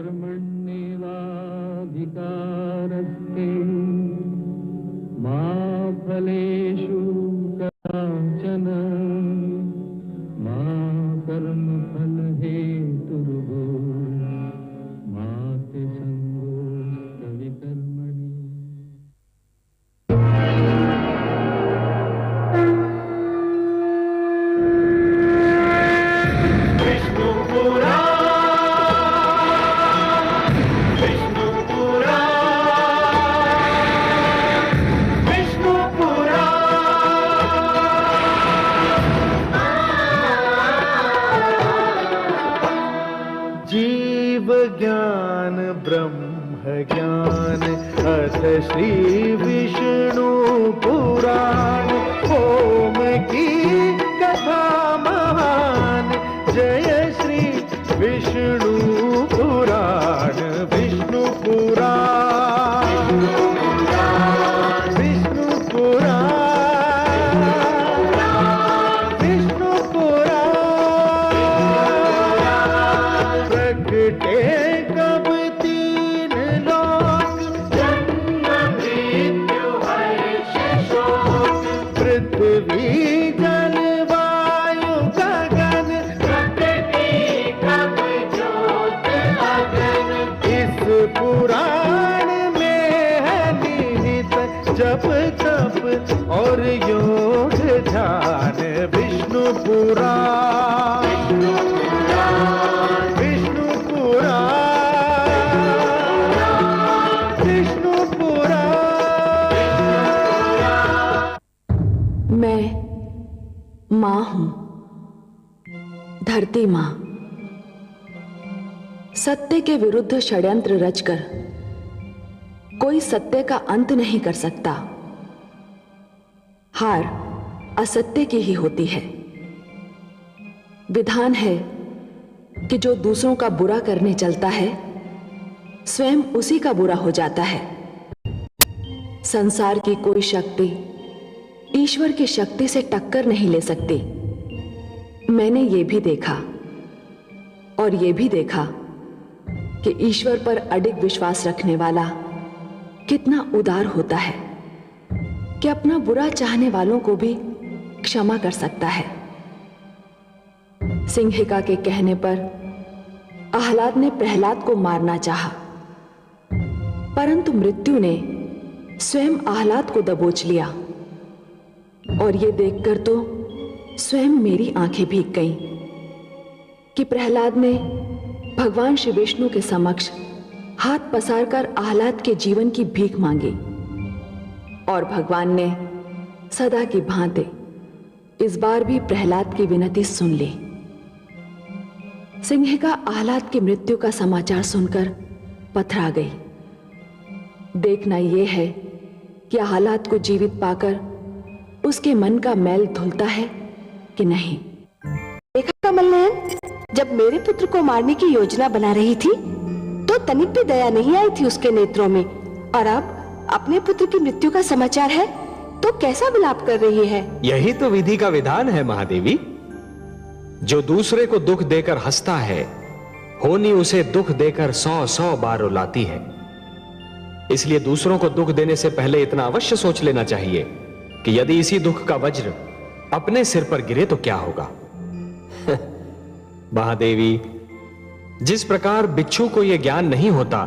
कर्मण्येवाधिकारस्ते मा फलेषु कदाचन मा कर्मफलहेतुर्भो मा ते संगोऽस्त्वविकर्मणि। ज्ञान ब्रह्म ज्ञान अथ श्री विष्णु पुराण ओम की कथा महान जय श्री विष्णु पुराण विष्णु पुराण विष्णु पुराण विष्णु पुराण प्रगटे और योग ध्यान विष्णु पुराण विष्णु पुराण विष्णु पुराण। मैं मां हूं, धरती मां। सत्य के विरुद्ध षड्यंत्र रचकर कोई सत्य का अंत नहीं कर सकता। हार असत्य की ही होती है। विधान है कि जो दूसरों का बुरा करने चलता है स्वयं उसी का बुरा हो जाता है। संसार की कोई शक्ति ईश्वर की शक्ति से टक्कर नहीं ले सकती। मैंने ये भी देखा और ये भी देखा कि ईश्वर पर अडिग विश्वास रखने वाला कितना उदार होता है कि अपना बुरा चाहने वालों को भी क्षमा कर सकता है। सिंहिका के कहने पर आह्लाद ने प्रहलाद को मारना चाहा, परंतु मृत्यु ने स्वयं आह्लाद को दबोच लिया। और ये देखकर तो स्वयं मेरी आंखें भीग गईं कि प्रहलाद ने भगवान श्री विष्णु के समक्ष हाथ पसारकर आह्लाद के जीवन की भीख मांगी और भगवान ने सदा की भांति इस बार भी प्रहलाद की विनती सुन ली। सिंहिका आह्लाद की मृत्यु का समाचार सुनकर पथरा गई। देखना यह है कि आह्लाद को जीवित पाकर उसके मन का मैल धुलता है कि नहीं। देखा कमल नयन, जब मेरे पुत्र को मारने की योजना बना रही थी तो तनिक भी दया नहीं आई थी उसके नेत्रों में, और अब अपने पुत्र की मृत्यु का समाचार है तो कैसा विलाप कर रही है। यही तो विधि का विधान है महादेवी। जो दूसरे को दुख देकर हंसता है, होनी उसे दुख देकर 100 बार रुलाती है। इसलिए दूसरों को दुख देने से पहले इतना अवश्य सोच लेना चाहिए कि यदि इसी दुख का वज्र अपने सिर पर गिरे तो क्या होगा। महादेवी, जिस प्रकार बिच्छू को यह ज्ञान नहीं होता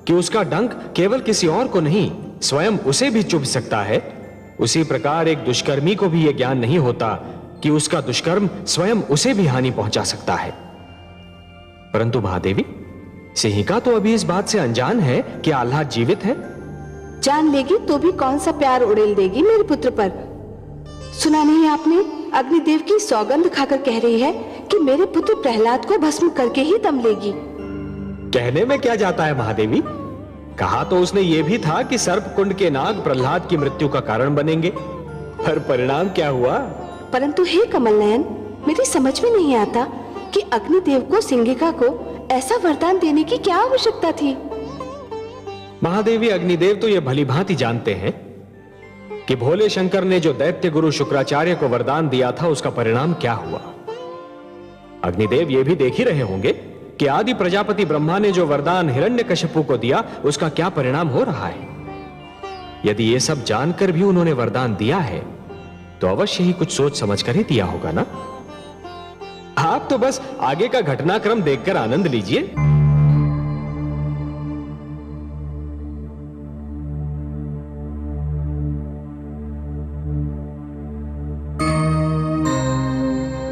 कि उसका डंक केवल किसी और को नहीं स्वयं उसे भी चुभ सकता है, उसी प्रकार एक दुष्कर्मी को भी यह ज्ञान नहीं होता कि उसका दुष्कर्म स्वयं उसे भी हानि पहुंचा सकता है। परंतु महादेवी, सिंहिका तो अभी इस बात से अनजान है कि आह्लाद जीवित है। जान लेगी तो भी कौन सा प्यार उड़ेल देगी मेरे पुत्र पर। सुना नहीं आपने, अग्निदेव की सौगंध खाकर कह रही है कि मेरे पुत्र प्रहलाद को भस्म करके ही दम लेगी। कहने में क्या जाता है महादेवी, कहा तो उसने ये भी था कि सर्पकुंड के नाग प्रहलाद की मृत्यु का कारण बनेंगे, पर परिणाम क्या हुआ। परंतु हे कमल नयन, मेरी समझ में नहीं आता कि अग्निदेव को सिंहिका को ऐसा वरदान देने की क्या आवश्यकता थी। महादेवी, अग्निदेव तो यह भली भांति जानते हैं कि भोले शंकर ने जो दैत्य गुरु शुक्राचार्य को वरदान दिया था उसका परिणाम क्या हुआ। अग्निदेव ये भी देख ही रहे होंगे कि आदि प्रजापति ब्रह्मा ने जो वरदान हिरण्यकशिपु को दिया उसका क्या परिणाम हो रहा है। यदि ये सब जानकर भी उन्होंने वरदान दिया है तो अवश्य ही कुछ सोच समझकर ही दिया होगा ना। आप तो बस आगे का घटनाक्रम देखकर आनंद लीजिए।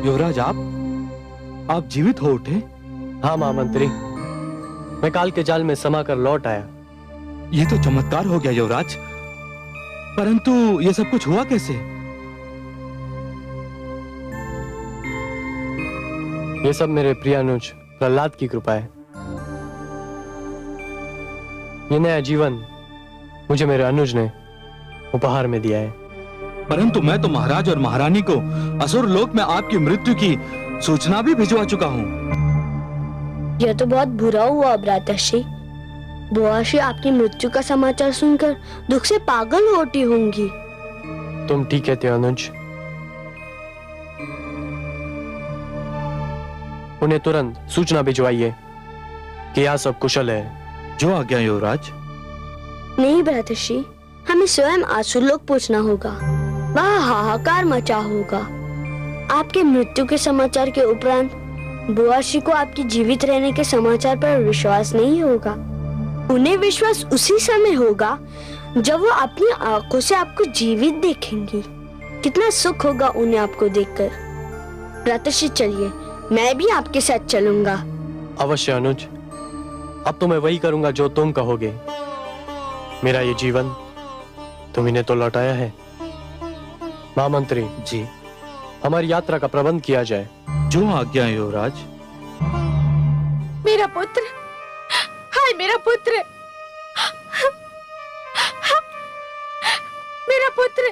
युवराज, आप जीवित हो उठे? हाँ महामंत्री, मैं काल के जाल में समा कर लौट आया। यह तो चमत्कार हो गया युवराज, परंतु यह सब कुछ हुआ कैसे? ये सब मेरे प्रिय अनुज प्रहलाद की कृपा है। ये नया जीवन मुझे मेरे अनुज ने उपहार में दिया है। परंतु मैं तो महाराज और महारानी को असुर लोक में आपकी मृत्यु की सूचना भी भिजवा चुका हूँ। यह तो बहुत बुरा हुआ भ्राताश्री। बुआश्री आपकी मृत्यु का समाचार सुनकर दुख से पागल होती होंगी। तुम ठीक कहते हो अनुज। उन्हें तुरंत सूचना भिजवाइए कि यह सब कुशल है। जो आज्ञा युवराज। नहीं भ्राताश्री, हमें स्वयं आसुरलोक पहुंचना होगा। वहाँ हाहाकार मचा होगा। आपके मृत्यु के समाचार के उपरांत बुआश्री को आपके जीवित रहने के समाचार पर विश्वास नहीं होगा। उन्हें विश्वास उसी समय होगा जब वो अपनी आंखों से आपको जीवित देखेंगी। कितना सुख होगा उन्हें आपको देखकर। भ्राताश्री चलिए, मैं भी आपके साथ चलूंगा। अवश्य अनुज, अब तो मैं वही करूंगा जो तुम कहोगे। मेरा ये जीवन तुम्ही ने तो लौटाया है। महामंत्री जी, हमारी यात्रा का प्रबंध किया जाए। जो आज्ञा युवराज। मेरा पुत्र, हाय मेरा पुत्र, मेरा पुत्र,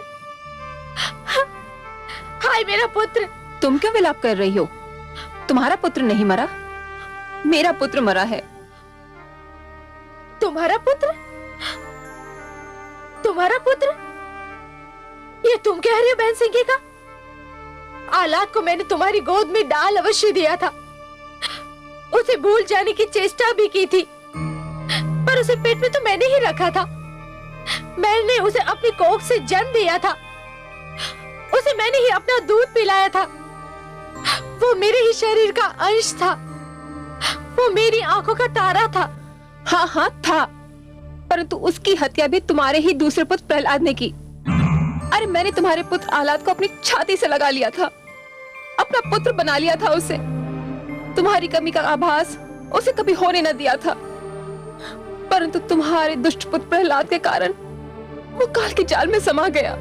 हाय मेरा पुत्र। तुम क्यों विलाप कर रही हो? तुम्हारा पुत्र नहीं मरा, मेरा पुत्र मरा है। तुम्हारा पुत्र? तुम्हारा पुत्र? ये तुम कह रहे हो बहन सिंह का? आलाद को मैंने तुम्हारी गोद में डाल अवश्य दिया था। उसे भूल जाने की चेष्टा भी की थी, पर उसे पेट में तो मैंने ही रखा था। मैंने उसे अपनी कोख से जन्म दिया था। उसे मैंने ही अपना दूध पिलाया था। वो मेरे ही शरीर का अंश था। वो मेरी आंखों का तारा था। हाँ हाँ था, परंतु उसकी हत्या भी तुम्हारे ही दूसरे पुत्र प्रहलाद ने की। अरे मैंने तुम्हारे पुत्र आलाद को अपनी छाती से लगा लिया था, अपना पुत्र बना लिया था उसे। तुम्हारी कमी का आभास उसे कभी होने न दिया था, परंतु तुम्हारे दुष्ट पुत्र प्रहलाद के कारण वो काल के जाल में समा गया।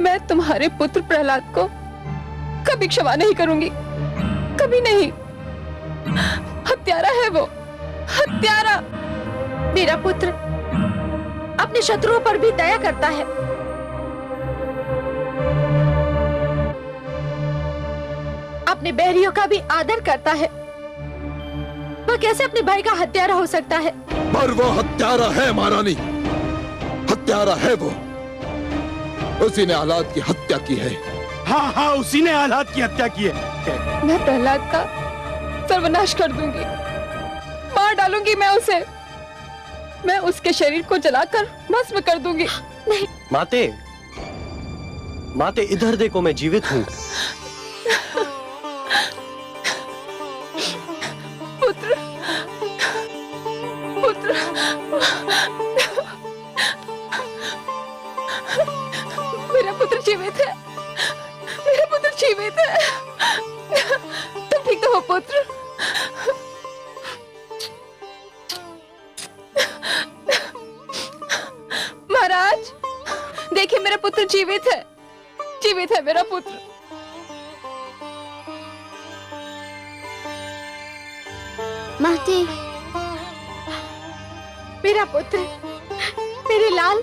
मैं तुम्हारे पुत्र प्रहलाद को कभी क्षमा नहीं करूंगी, कभी नहीं। हत्यारा है वो, हत्यारा। मेरा पुत्र अपने शत्रुओं पर भी दया करता है। अपने बैरियों का भी आदर करता है। वह कैसे अपने भाई का हत्यारा हो सकता है? पर वो हत्यारा है महारानी, हत्यारा है वो। उसी ने आलाद की हत्या की है। हाँ हाँ, उसी ने आलाद की हत्या की है। मैं प्रहलाद का सर्वनाश कर दूंगी, मार डालूंगी मैं उसे। मैं उसके शरीर को जलाकर भस्म कर दूंगी। नहीं माते, माते इधर देखो, मैं जीवित हूँ। पुत्र, पुत्र, मेरा पुत्र जीवित है, मेरा पुत्र जीवित है। तुम ठीक तो हो पुत्र? महाराज देखिए, मेरा पुत्र जीवित है, जीवित है मेरा पुत्र। माते, मेरा पुत्र, मेरे लाल।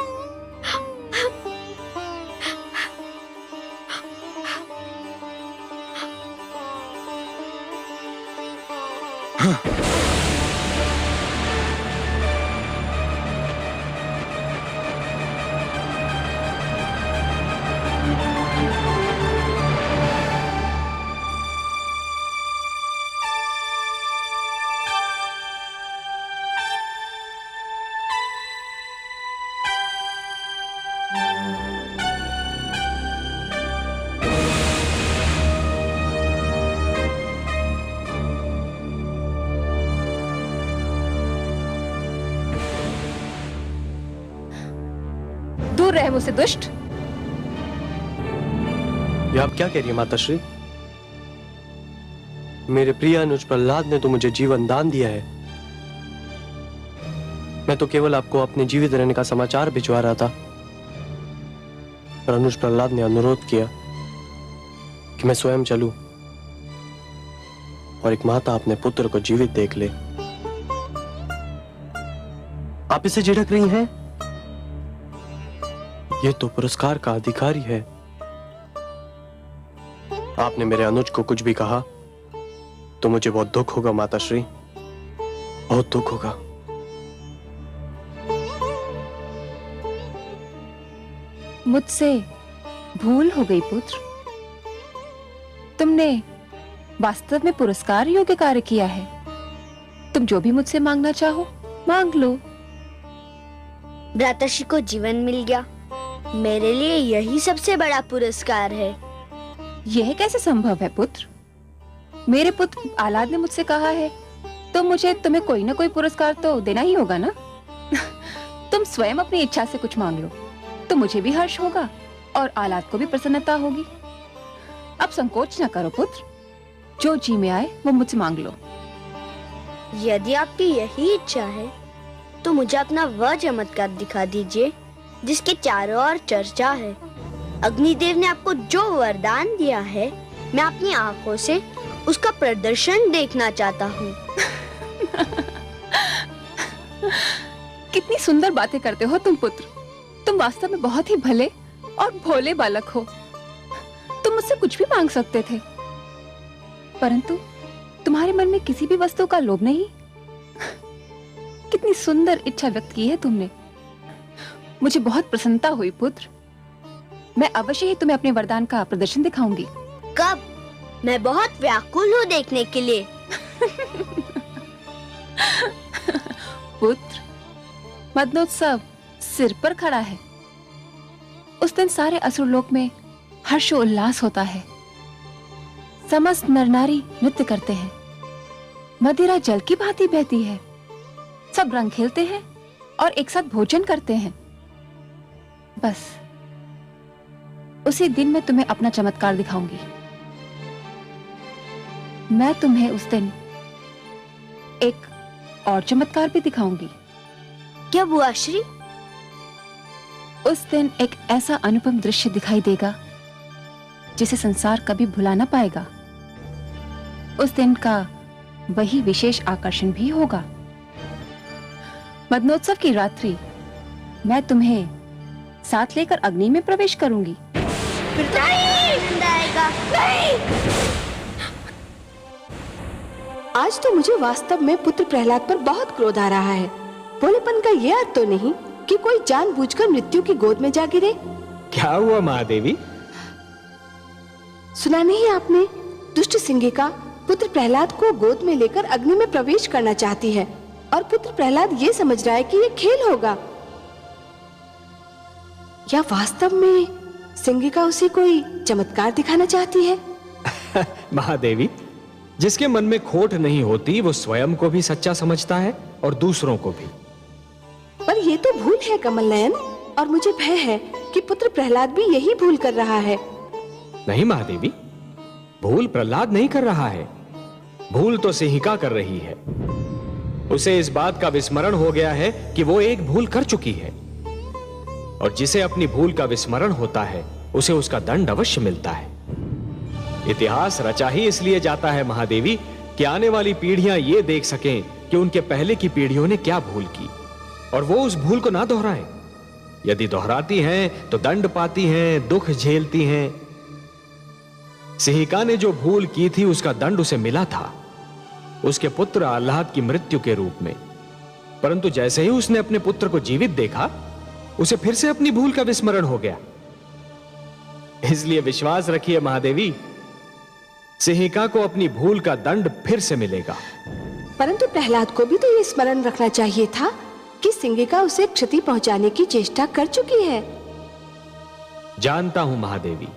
है मुझसे दुष्ट? ये आप क्या कह रही है माताश्री? मेरे प्रिय अनुज प्रहलाद ने तो मुझे जीवन दान दिया है। मैं तो केवल आपको अपने जीवित रहने का समाचार भिजवा रहा था, पर अनुज प्रहलाद ने अनुरोध किया कि मैं स्वयं चलूं और एक माता अपने पुत्र को जीवित देख ले। आप इसे झिड़क रही हैं? यह तो पुरस्कार का अधिकारी है। आपने मेरे अनुज को कुछ भी कहा तो मुझे बहुत दुख होगा माताश्री, बहुत दुख होगा। मुझसे भूल हो गई पुत्र। तुमने वास्तव में पुरस्कार योग्य कार्य किया है। तुम जो भी मुझसे मांगना चाहो मांग लो। भ्राताश्री को जीवन मिल गया, मेरे लिए यही सबसे बड़ा पुरस्कार है। यह कैसे संभव है पुत्र? मेरे पुत्र आह्लाद ने मुझसे कहा है तो मुझे तुम्हें कोई ना कोई पुरस्कार तो देना ही होगा ना। तुम स्वयं अपनी इच्छा से कुछ मांग लो तो मुझे भी हर्ष होगा और आह्लाद को भी प्रसन्नता होगी। अब संकोच न करो पुत्र, जो जी में आए वो मुझसे मांग लो। यदि आपकी यही इच्छा है तो मुझे अपना वह चमत्कार दिखा दीजिए जिसके चारों ओर चर्चा है। अग्निदेव ने आपको जो वरदान दिया है, मैं अपनी आंखों से उसका प्रदर्शन देखना चाहता हूँ। कितनी सुंदर बातें करते हो तुम पुत्र। तुम वास्तव में बहुत ही भले और भोले बालक हो। तुम मुझसे कुछ भी मांग सकते थे, परंतु तुम्हारे मन में किसी भी वस्तु का लोभ नहीं। कितनी सुंदर इच्छा व्यक्त की है तुमने। मुझे बहुत प्रसन्नता हुई पुत्र। मैं अवश्य ही तुम्हें अपने वरदान का प्रदर्शन दिखाऊंगी। कब? मैं बहुत व्याकुल हूँ देखने के लिए। पुत्र, मदनोत्सव सिर पर खड़ा है। उस दिन सारे असुरलोक में हर्षोल्लास होता है। समस्त नर नारी नृत्य करते हैं, मदिरा जल की भांति बहती है, सब रंग खेलते हैं और एक साथ भोजन करते हैं। बस उसी दिन मैं तुम्हें अपना चमत्कार दिखाऊंगी। मैं तुम्हें उस दिन एक और चमत्कार भी दिखाऊंगी। क्या बुआ श्री? उस दिन एक ऐसा अनुपम दृश्य दिखाई देगा जिसे संसार कभी भुला ना पाएगा। उस दिन का वही विशेष आकर्षण भी होगा। मदनोत्सव की रात्रि मैं तुम्हें साथ लेकर अग्नि में प्रवेश करूंगी। आज तो मुझे वास्तव में पुत्र प्रहलाद पर बहुत क्रोध आ रहा है। भोलेपन का यह अर्थ तो नहीं कि कोई जानबूझकर मृत्यु की गोद में जा गिरे। क्या हुआ महादेवी? सुना नहीं आपने? दुष्ट सिंहिका पुत्र प्रहलाद को गोद में लेकर अग्नि में प्रवेश करना चाहती है और पुत्र प्रहलाद ये समझ रहा है कि ये खेल होगा। या वास्तव में सिंहिका उसे कोई चमत्कार दिखाना चाहती है? महादेवी, जिसके मन में खोट नहीं होती वो स्वयं को भी सच्चा समझता है और दूसरों को भी। पर ये तो भूल है कमल नयन, और मुझे भय है कि पुत्र प्रहलाद भी यही भूल कर रहा है। नहीं महादेवी, भूल प्रहलाद नहीं कर रहा है, भूल तो सिंहिका कर रही है। उसे इस बात का विस्मरण हो गया है कि वो एक भूल कर चुकी है, और जिसे अपनी भूल का विस्मरण होता है उसे उसका दंड अवश्य मिलता है। इतिहास रचा ही इसलिए जाता है महादेवी कि आने वाली पीढ़ियां ये देख सकें कि उनके पहले की पीढ़ियों ने क्या भूल की और वो उस भूल को ना दोहराएं। यदि दोहराती हैं तो दंड पाती हैं, दुख झेलती हैं। सिंहिका ने जो भूल की थी उसका दंड उसे मिला था, उसके पुत्र आह्लाद की मृत्यु के रूप में। परंतु जैसे ही उसने अपने पुत्र को जीवित देखा, उसे फिर से अपनी भूल का विस्मरण हो गया। इसलिए विश्वास रखिए महादेवी, सिंहिका को अपनी भूल का दंड फिर से मिलेगा। परंतु प्रहलाद को भी तो ये स्मरण रखना चाहिए था कि सिंहिका उसे क्षति पहुंचाने की चेष्टा कर चुकी है। जानता हूं महादेवी,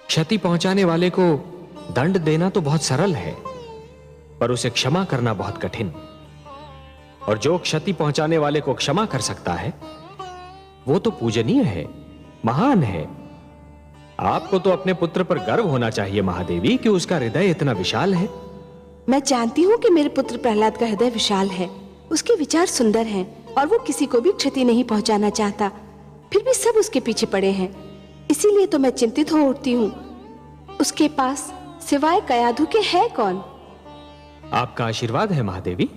क्षति पहुंचाने वाले को दंड देना तो बहुत सरल है, पर उसे क्षमा करना बहुत कठिन। और जो क्षति पहुंचाने वाले को क्षमा कर सकता है वो तो पूजनीय है, महान है। आपको तो अपने पुत्र पर गर्व होना चाहिए महादेवी कि उसका हृदय इतना विशाल है। मैं जानती हूँ कि मेरे पुत्र प्रहलाद का हृदय विशाल है, उसके विचार सुंदर हैं और वो किसी को भी क्षति नहीं पहुंचाना चाहता। फिर भी सब उसके पीछे पड़े हैं, इसीलिए तो मैं चिंतित हो उठती हूँ। उसके पास सिवाय कयाधु के है कौन? आपका आशीर्वाद है महादेवी,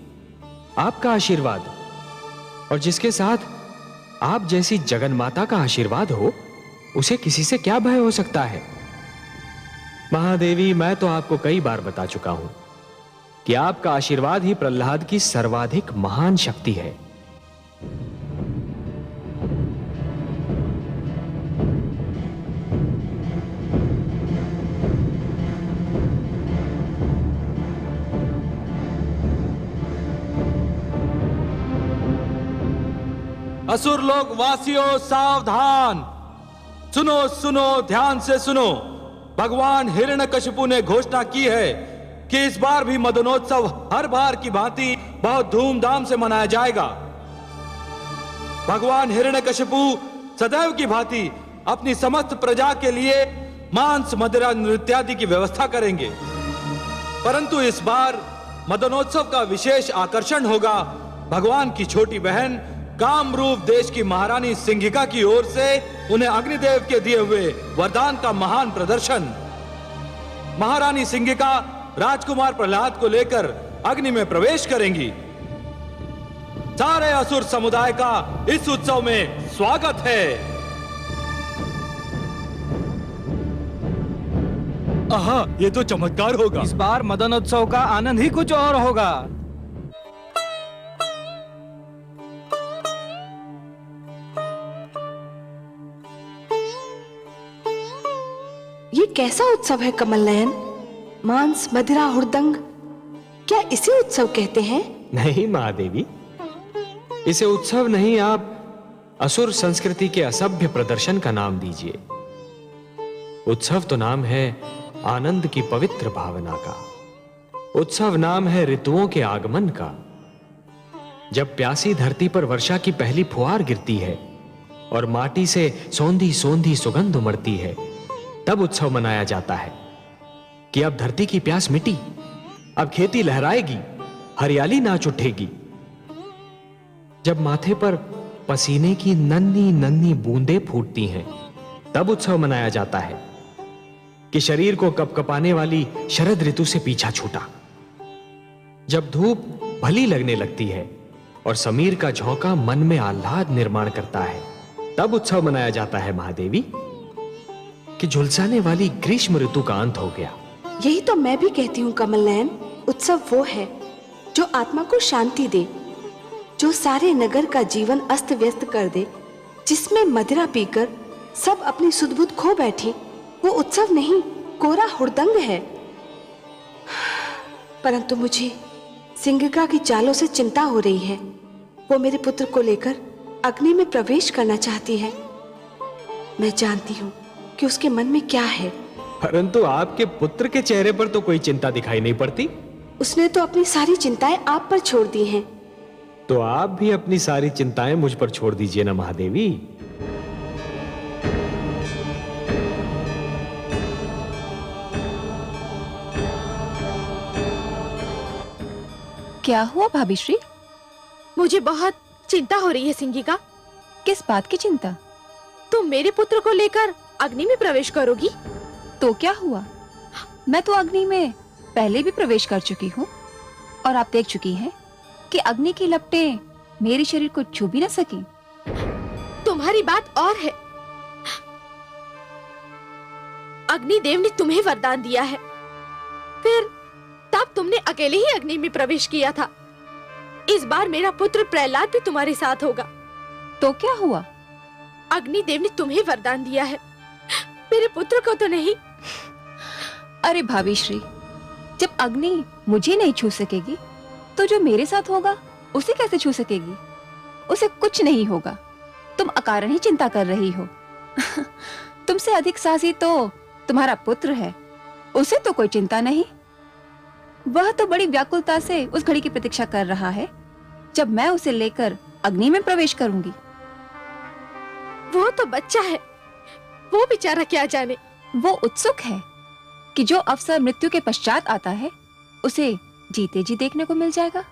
आपका आशीर्वाद। और जिसके साथ आप जैसी जगन माता का आशीर्वाद हो, उसे किसी से क्या भय हो सकता है? महादेवी, मैं तो आपको कई बार बता चुका हूं कि आपका आशीर्वाद ही प्रहलाद की सर्वाधिक महान शक्ति है। असुर लोक वासियों सावधान, सुनो सुनो, ध्यान से सुनो। भगवान हिरण्यकशिपु ने घोषणा की है कि इस बार भी मदनोत्सव हर बार की भांति बहुत धूमधाम से मनाया जाएगा। भगवान हिरण्यकशिपु सदैव की भांति अपनी समस्त प्रजा के लिए मांस, मदिरा, नृत्यादि की व्यवस्था करेंगे, परंतु इस बार मदनोत्सव का विशेष आकर्षण होगा भगवान की छोटी बहन कामरूप देश की महारानी सिंघिका की ओर से उन्हें अग्निदेव के दिए हुए वरदान का महान प्रदर्शन। महारानी सिंघिका राजकुमार प्रहलाद को लेकर अग्नि में प्रवेश करेंगी। सारे असुर समुदाय का इस उत्सव में स्वागत है। आहा, ये तो चमत्कार होगा। इस बार मदनोत्सव का आनंद ही कुछ और होगा। ये कैसा उत्सव है कमल नयन? मांस, मदिरा, हुड़दंग, क्या इसे उत्सव कहते हैं? नहीं महादेवी, इसे उत्सव नहीं, आप असुर संस्कृति के असभ्य प्रदर्शन का नाम दीजिए। उत्सव तो नाम है आनंद की पवित्र भावना का। उत्सव नाम है ऋतुओं के आगमन का। जब प्यासी धरती पर वर्षा की पहली फुहार गिरती है और माटी से सौंधी सौंधी सुगंध उमड़ती है, तब उत्सव मनाया जाता है कि अब धरती की प्यास मिटी, अब खेती लहराएगी, हरियाली नाच उठेगी। जब माथे पर पसीने की नन्ही नन्ही बूंदें फूटती हैं, तब उत्सव मनाया जाता है कि शरीर को कपकपाने वाली शरद ऋतु से पीछा छूटा। जब धूप भली लगने लगती है और समीर का झोंका मन में आह्लाद निर्माण करता है, तब उत्सव मनाया जाता है महादेवी कि झुलसाने वाली ग्रीष्म ऋतु का अंत हो गया। यही तो मैं भी कहती हूँ कमल नयन, उत्सव वो है जो आत्मा को शांति दे, जो सारे नगर का जीवन अस्त व्यस्त कर दे, जिसमें मदिरा पीकर सब अपनी सुध-बुध खो बैठी। वो उत्सव नहीं, कोरा हुड़दंग है। परंतु मुझे सिंघिका की चालों से चिंता हो रही है। वो मेरे पुत्र को लेकर अग्नि में प्रवेश करना चाहती है। मैं जानती हूँ कि उसके मन में क्या है, परंतु आपके पुत्र के चेहरे पर तो कोई चिंता दिखाई नहीं पड़ती। उसने तो अपनी सारी चिंताएं आप पर छोड़ दी हैं। तो आप भी अपनी सारी चिंताएं मुझ पर छोड़ दीजिए ना महादेवी। क्या हुआ भाभी श्री? मुझे बहुत चिंता हो रही है सिंघिका। किस बात की चिंता? तुम मेरे पुत्र को लेकर अग्नि में प्रवेश करोगी? तो क्या हुआ? मैं तो अग्नि में पहले भी प्रवेश कर चुकी हूँ और आप देख चुकी हैं कि अग्नि की लपटें मेरे शरीर को छू भी न सकी। तुम्हारी बात और है। अग्निदेव ने तुम्हें वरदान दिया है, फिर तब तुमने अकेले ही अग्नि में प्रवेश किया था। इस बार मेरा पुत्र प्रहलाद भी तुम्हारे साथ होगा। तो क्या हुआ? अग्निदेव ने तुम्हें वरदान दिया है, मेरे पुत्र को तो नहीं। अरे भाभी श्री, जब अग्नि मुझे नहीं छू सकेगी तो जो मेरे साथ होगा उसे कैसे छू सकेगी? उसे कुछ नहीं होगा। तुम अकारण ही चिंता कर रही हो। तुमसे अधिक साहसी तो तुम्हारा पुत्र है, उसे तो कोई चिंता नहीं। वह तो बड़ी व्याकुलता से उस घड़ी की प्रतीक्षा कर रहा है जब मैं उसे लेकर अग्नि में प्रवेश करूंगी। वो तो बच्चा है, वो बेचारा क्या जाने। वो उत्सुक है कि जो अवसर मृत्यु के पश्चात आता है उसे जीते जी देखने को मिल जाएगा।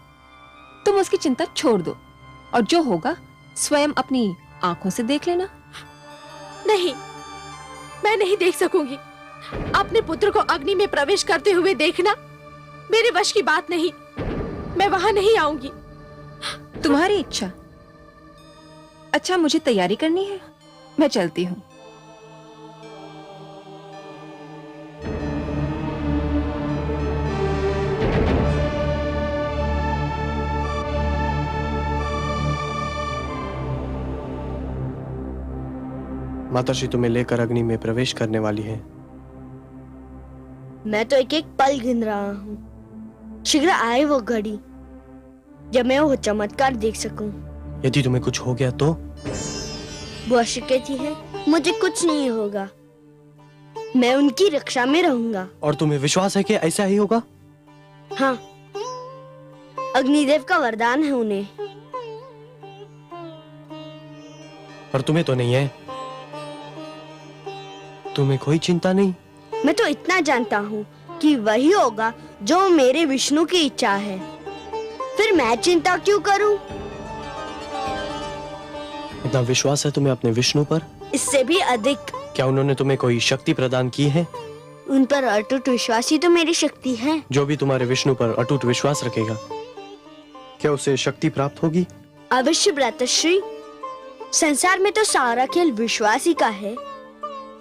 तुम उसकी चिंता छोड़ दो और जो होगा स्वयं अपनी आंखों से देख लेना। नहीं, मैं नहीं देख सकूंगी। अपने पुत्र को अग्नि में प्रवेश करते हुए देखना मेरे वश की बात नहीं। मैं वहां नहीं आऊंगी। तुम्हारी इच्छा। अच्छा, मुझे तैयारी करनी है, मैं चलती हूँ। माताश्री तुम्हें लेकर अग्नि में प्रवेश करने वाली है। मैं तो एक एक पल गिन रहा हूँ। शीघ्र आए वो घड़ी जब मैं वो चमत्कार देख सकूं। यदि तुम्हें कुछ हो गया तो? बुआ कहती है मुझे कुछ नहीं होगा, मैं उनकी रक्षा में रहूंगा। और तुम्हें विश्वास है कि ऐसा ही होगा? हाँ, अग्निदेव का वरदान है उन्हें। पर तुम्हें तो नहीं है। तुम्हें कोई चिंता नहीं? मैं तो इतना जानता हूँ कि वही होगा जो मेरे विष्णु की इच्छा है, फिर मैं चिंता क्यों करूं? इतना विश्वास है तुम्हें अपने विष्णु पर? इससे भी अधिक। क्या उन्होंने तुम्हें कोई शक्ति प्रदान की है? उन पर अटूट विश्वास ही तो मेरी शक्ति है। जो भी तुम्हारे विष्णु पर अटूट विश्वास रखेगा, क्या उसे शक्ति प्राप्त होगी? अवश्य भ्रातश्री, संसार में तो सारा खेल विश्वास ही का है।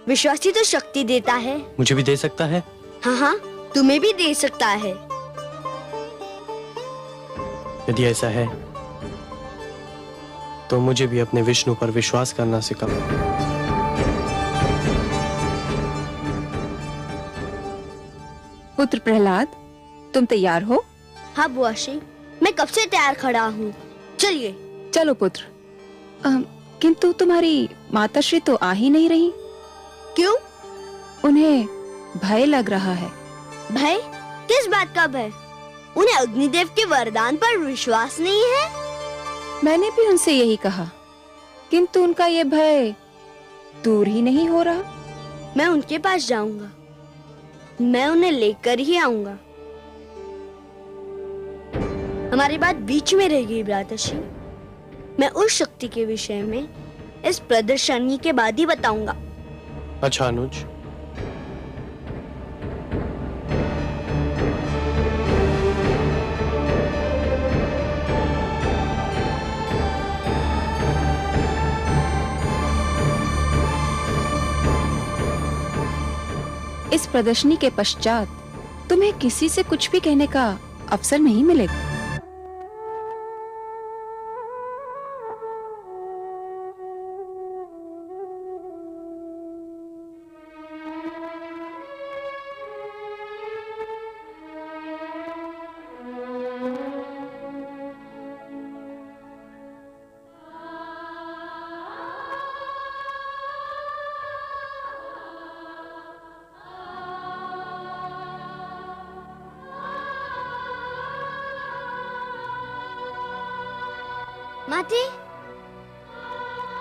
विश्वास ही तो शक्ति देता है। मुझे भी दे सकता है? हाँ हाँ, तुम्हें भी दे सकता है। यदि ऐसा है तो मुझे भी अपने विष्णु पर विश्वास करना सिखाओ। पुत्र प्रहलाद, तुम तैयार हो? हाँ बुआश्री, मैं कब से तैयार खड़ा हूँ। चलिए। चलो पुत्र। किंतु तुम्हारी माताश्री तो आ ही नहीं रही। क्यों? उन्हें भय लग रहा है। भय? किस बात का भय? उन्हें अग्निदेव के वरदान पर विश्वास नहीं है? मैंने भी उनसे यही कहा, किंतु उनका ये भय दूर ही नहीं हो रहा। मैं उनके पास जाऊंगा, मैं उन्हें लेकर ही आऊंगा। हमारी बात बीच में रहेगी भ्रातश्री। मैं उस शक्ति के विषय में इस प्रदर्शनी के बाद ही बताऊंगा। अच्छा अनुज। इस प्रदर्शनी के पश्चात तुम्हें किसी से कुछ भी कहने का अवसर नहीं मिलेगा। माते,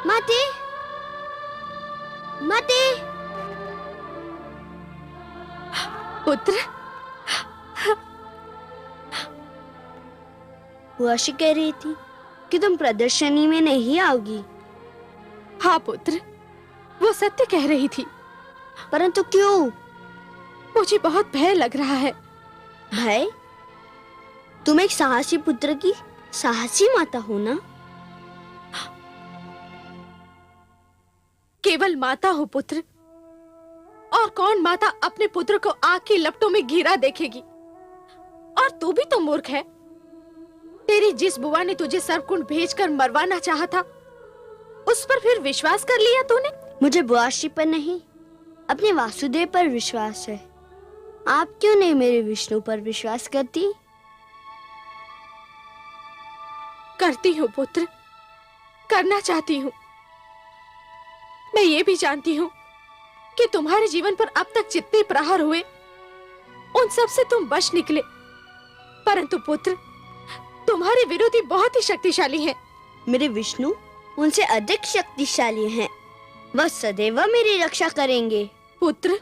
माते, माते। पुत्र, बुआशी कह रही थी कि तुम प्रदर्शनी में नहीं आओगी। हाँ पुत्र, वो सत्य कह रही थी। परंतु क्यों? मुझे बहुत भय लग रहा है। भय? तुम एक साहसी पुत्र की साहसी माता हो ना? केवल माता हो पुत्र, और कौन माता अपने पुत्र को आग की लपटों में घिरा देखेगी? और तू भी तो मूर्ख है। तेरी जिस बुआ ने तुझे सर्पकुंड भेजकर मरवाना चाहा था, उस पर फिर विश्वास कर लिया तूने? मुझे बुआश्री पर नहीं, अपने वासुदेव पर विश्वास है। आप क्यों नहीं मेरे विष्णु पर विश्वास करती? करती हूँ पुत्र, करना चाहती हूँ। मैं ये भी जानती हूँ कि तुम्हारे जीवन पर अब तक जितने प्रहार हुए, उन सब से तुम बच निकले। परंतु पुत्र, तुम्हारे विरोधी बहुत ही शक्तिशाली हैं। मेरे विष्णु उनसे अधिक शक्तिशाली हैं। वह सदैव मेरी रक्षा करेंगे। पुत्र,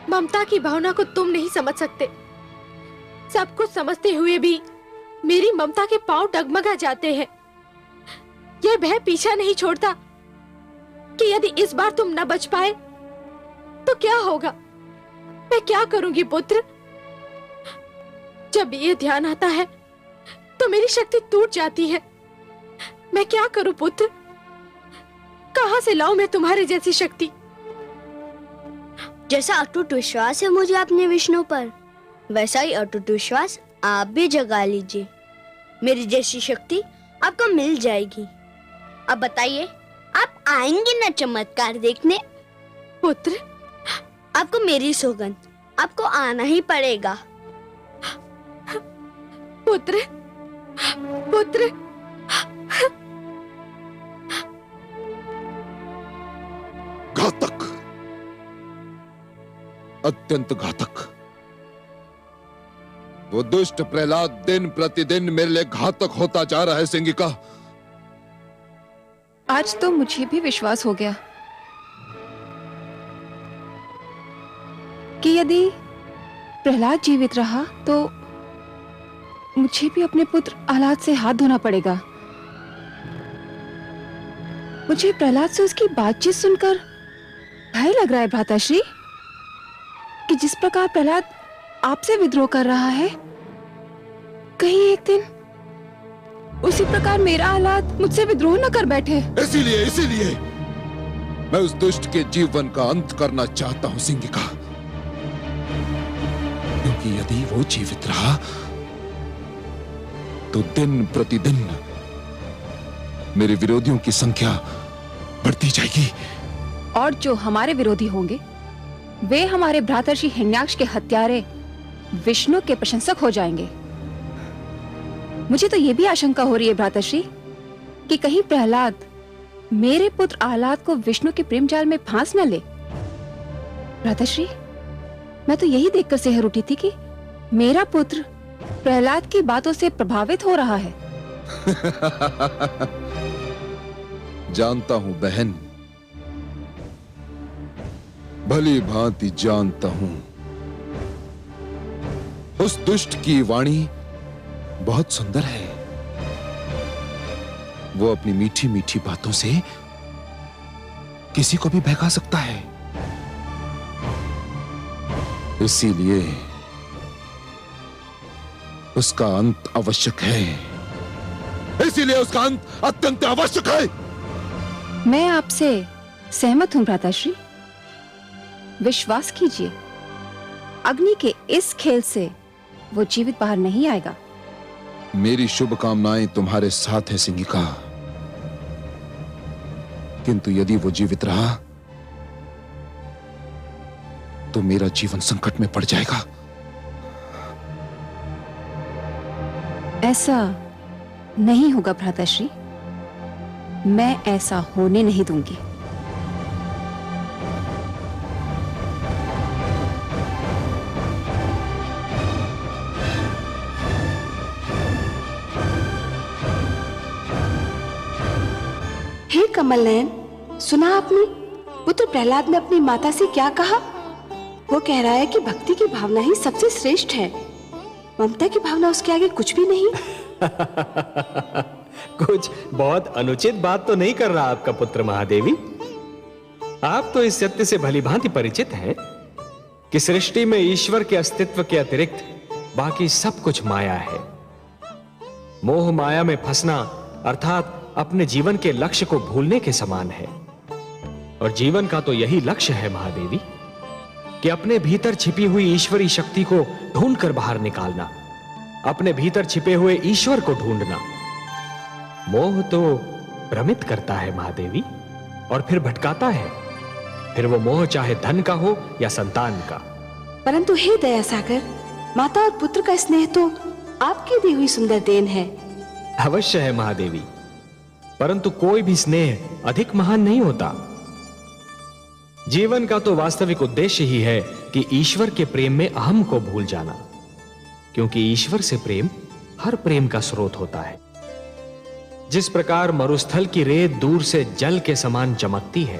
ममता की भावना को तुम नहीं समझ सकते। सब कुछ समझते हुए भी मेरी ममता के पांव डगमगा जाते हैं। यह भय पीछा नहीं छोड़ता कि यदि इस बार तुम न बच पाए तो क्या होगा। मैं क्या करूंगी पुत्र? जब ये ध्यान आता है तो मेरी शक्ति टूट जाती है। मैं क्या करूं पुत्र? कहां से लाऊं मैं तुम्हारे जैसी शक्ति? जैसा अटूट विश्वास है मुझे अपने विष्णु पर, वैसा ही अटूट विश्वास आप भी जगा लीजिए। मेरी जैसी शक्ति आपको मिल जाएगी। अब बताइए, आप आएंगे ना चमत्कार देखने? पुत्र, आपको मेरी सौगंध, आपको आना ही पड़ेगा। पुत्र, पुत्र, घातक, अत्यंत घातक। वो दुष्ट प्रहलाद दिन प्रतिदिन मेरे लिए घातक होता जा रहा है सिंगिका। आज तो मुझे भी विश्वास हो गया कि यदि प्रहलाद जीवित रहा तो मुझे भी अपने पुत्र आह्लाद से हाथ धोना पड़ेगा। मुझे प्रहलाद से उसकी बातचीत सुनकर भय लग रहा है भ्राताश्री, कि जिस प्रकार प्रहलाद आपसे विद्रोह कर रहा है, कहीं एक दिन उसी प्रकार मेरा आह्लाद मुझसे विद्रोह न कर बैठे। इसीलिए मैं उस दुष्ट के जीवन का अंत करना चाहता हूं सिंगिका, क्योंकि यदि वो जीवित रहा तो दिन प्रतिदिन मेरे विरोधियों की संख्या बढ़ती जाएगी। और जो हमारे विरोधी होंगे वे हमारे भ्रातर्षि हिरण्याक्ष के हत्यारे विष्णु के प्रशंसक हो जाएंगे। मुझे तो यह भी आशंका हो रही है भ्रातर्षि कि कहीं प्रहलाद मेरे पुत्र आह्लाद को विष्णु के प्रेम जाल में फांस न ले। भ्रातर्षि, मैं तो यही देखकर सेहर उठी थी कि मेरा पुत्र प्रहलाद की बातों से प्रभावित हो रहा है। जानता हूं बहन, भली भांति जानता हूं। उस दुष्ट की वाणी बहुत सुंदर है। वो अपनी मीठी मीठी बातों से किसी को भी बहका सकता है। इसीलिए उसका अंत आवश्यक है। इसीलिए उसका अंत अत्यंत आवश्यक है। मैं आपसे सहमत हूं भ्राताश्री। विश्वास कीजिए, अग्नि के इस खेल से वो जीवित बाहर नहीं आएगा। मेरी शुभकामनाएं तुम्हारे साथ है सिंगिका, किंतु यदि वो जीवित रहा तो मेरा जीवन संकट में पड़ जाएगा। ऐसा नहीं होगा भ्राताश्री, मैं ऐसा होने नहीं दूंगी। हे कमल नयन, सुना आपने पुत्र प्रहलाद ने अपनी माता से क्या कहा? वो कह रहा है कि भक्ति की भावना ही सबसे श्रेष्ठ है, ममता की भावना उसके आगे कुछ भी नहीं। कुछ बहुत अनुचित बात तो नहीं कर रहा आपका पुत्र महादेवी। आप तो इस सत्य से भलीभांति परिचित हैं कि सृष्टि में ईश्वर के अस्तित्व के अतिरिक्त बाकी सब कुछ माया है। मोह माया में फंसना अर्थात अपने जीवन के लक्ष्य को भूलने के समान है। और जीवन का तो यही लक्ष्य है महादेवी, कि अपने भीतर छिपी हुई ईश्वरी शक्ति को ढूंढकर बाहर निकालना, अपने भीतर छिपे हुए ईश्वर को ढूंढना। मोह तो भ्रमित करता है महादेवी और फिर भटकाता है। फिर वो मोह चाहे धन का हो या संतान का। परंतु हे दया सागर, माता और पुत्र का स्नेह तो आपकी दी हुई सुंदर देन है। अवश्य है महादेवी, परंतु कोई भी स्नेह अधिक महान नहीं होता। जीवन का तो वास्तविक उद्देश्य ही है कि ईश्वर के प्रेम में अहम को भूल जाना, क्योंकि ईश्वर से प्रेम हर प्रेम का स्रोत होता है। जिस प्रकार मरुस्थल की रेत दूर से जल के समान चमकती है,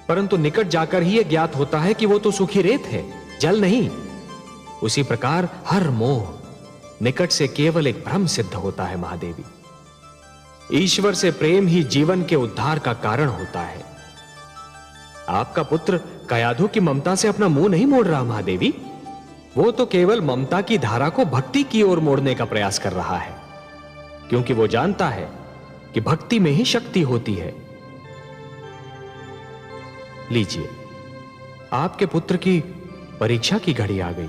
परंतु निकट जाकर ही यह ज्ञात होता है कि वो तो सूखी रेत है, जल नहीं, उसी प्रकार हर मोह निकट से केवल एक भ्रम सिद्ध होता है महादेवी। ईश्वर से प्रेम ही जीवन के उद्धार का कारण होता है। आपका पुत्र कयाधु की ममता से अपना मुंह नहीं मोड़ रहा महादेवी, वो तो केवल ममता की धारा को भक्ति की ओर मोड़ने का प्रयास कर रहा है, क्योंकि वो जानता है कि भक्ति में ही शक्ति होती है। लीजिए, आपके पुत्र की परीक्षा की घड़ी आ गई।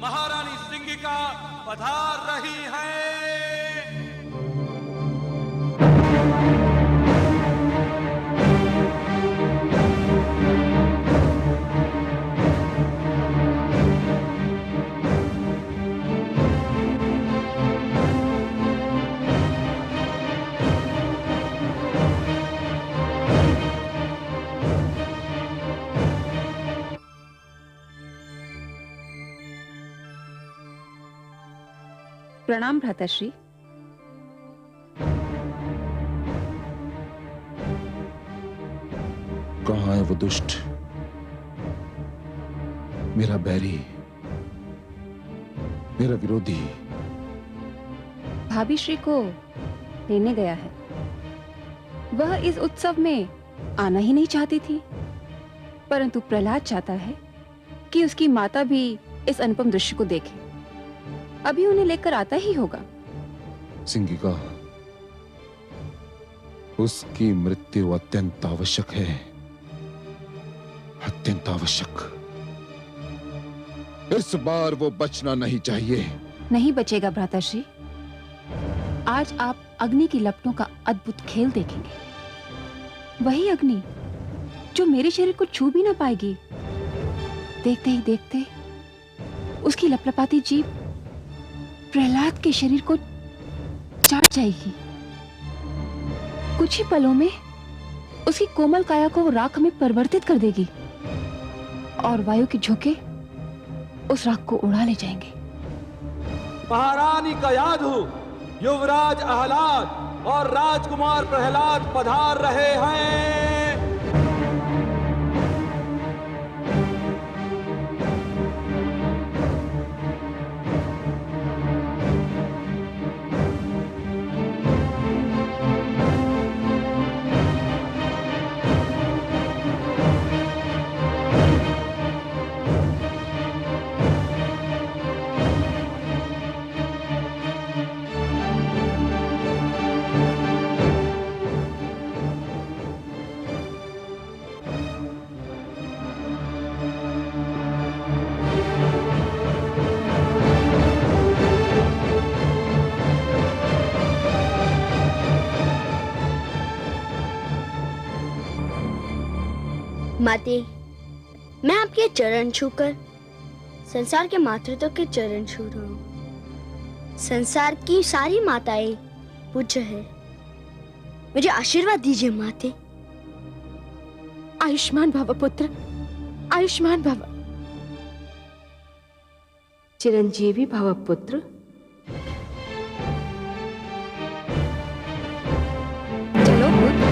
महारानी सिंगिका पधार रही हैं। प्रणाम भ्राताश्री। कहाँ है वो दुष्ट, मेरा बैरी, मेरा विरोधी? भाभी श्री को लेने गया है। वह इस उत्सव में आना ही नहीं चाहती थी, परंतु प्रहलाद चाहता है कि उसकी माता भी इस अनुपम दृश्य को देखे। अभी उन्हें लेकर आता ही होगा। सिंगिका, उसकी मृत्यु अत्यंत आवश्यक है, अत्यंत आवश्यक। इस बार वो बचना नहीं चाहिए। नहीं बचेगा भ्राताश्री। आज आप अग्नि की लपटों का अद्भुत खेल देखेंगे। वही अग्नि जो मेरे शरीर को छू भी ना पाएगी। देखते ही देखते उसकी लपलपाती जीभ प्रहलाद के शरीर को चाट जाएगी। कुछ ही पलों में उसकी कोमल काया को वो राख में परिवर्तित कर देगी और वायु के झोंके उस राख को उड़ा ले जाएंगे। महारानी कयाधु, युवराज आहलाद और राजकुमार प्रहलाद पधार रहे हैं। माते, मैं आपके चरण छूकर संसार के मातृत्व के चरण छू रहा हूँ। संसार की सारी माताएं पूज्य है, मुझे आशीर्वाद दीजिए माते। आयुष्मान भव पुत्र, आयुष्मान भव। चिरंजीवी भव पुत्र। चलो पुत्र।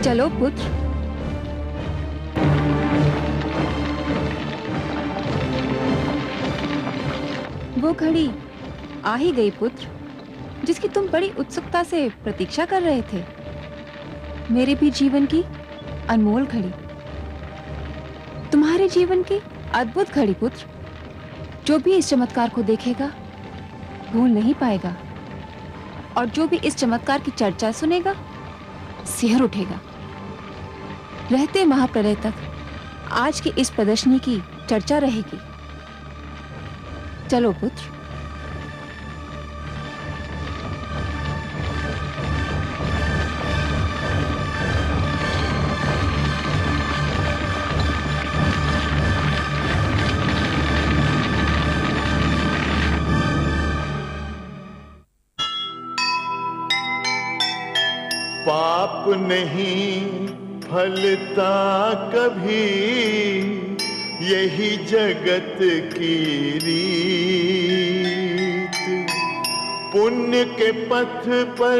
चलो पुत्र। वो घड़ी आ ही गई पुत्र, जिसकी तुम बड़ी उत्सुकता से प्रतीक्षा कर रहे थे। मेरे भी जीवन की अनमोल घड़ी, तुम्हारे जीवन की अद्भुत घड़ी पुत्र। जो भी इस चमत्कार को देखेगा भूल नहीं पाएगा, और जो भी इस चमत्कार की चर्चा सुनेगा सिहर उठेगा। रहते महाप्रलय तक आज की इस प्रदर्शनी की चर्चा रहेगी। चलो पुत्र। पाप नहीं फलता कभी, यही जगत की रीत। पुण्य के पथ पर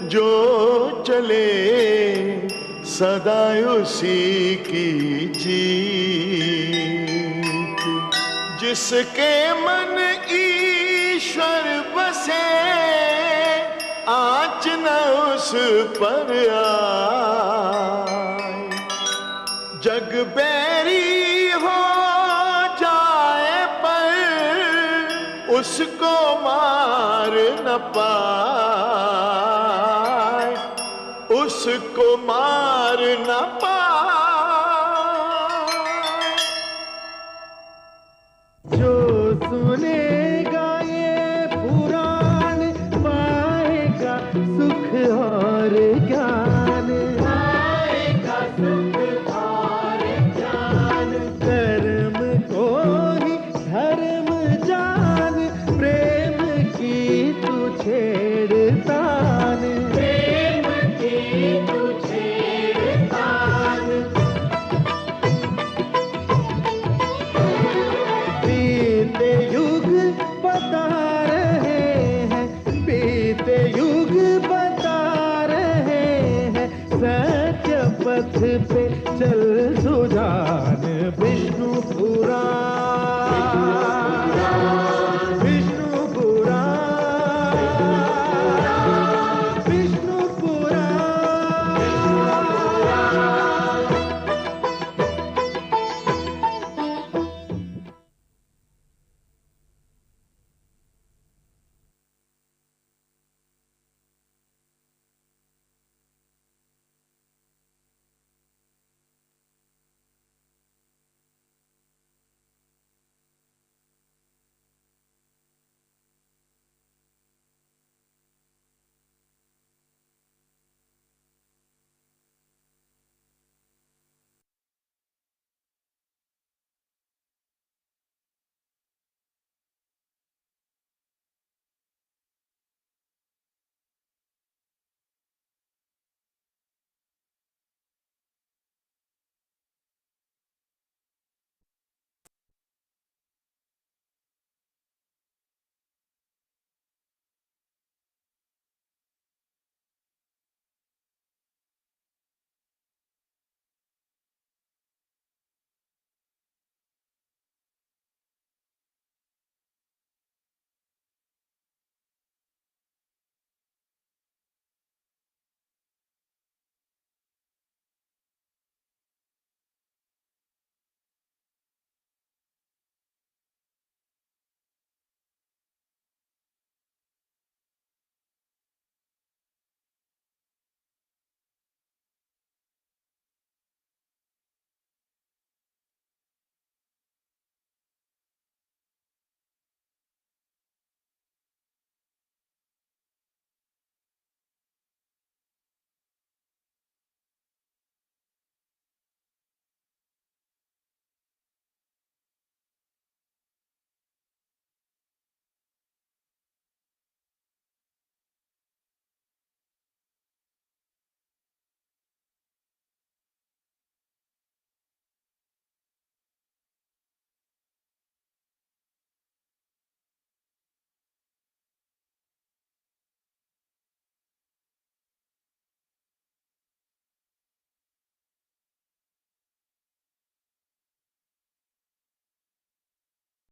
जो चले, सदा उसी की जीत। जिसके मन ईश्वर बसे, आँच न उस पर आए। जग बैरी हो जाए पर उसको मार न पाए, उसको मार न पाए। जो सुनेगा ये पुराण पाएगा सुख और ज्ञान, पाएगा सुख और ज्ञान। कर्म को ही धर्म जान, प्रेम की तू छेड़तान, प्रेम की तू छेड़तान। बीते युग बता रहे हैं, बीते युग बता रहे हैं, सत्य पथ पे चल सुजान। विष्णु पुराण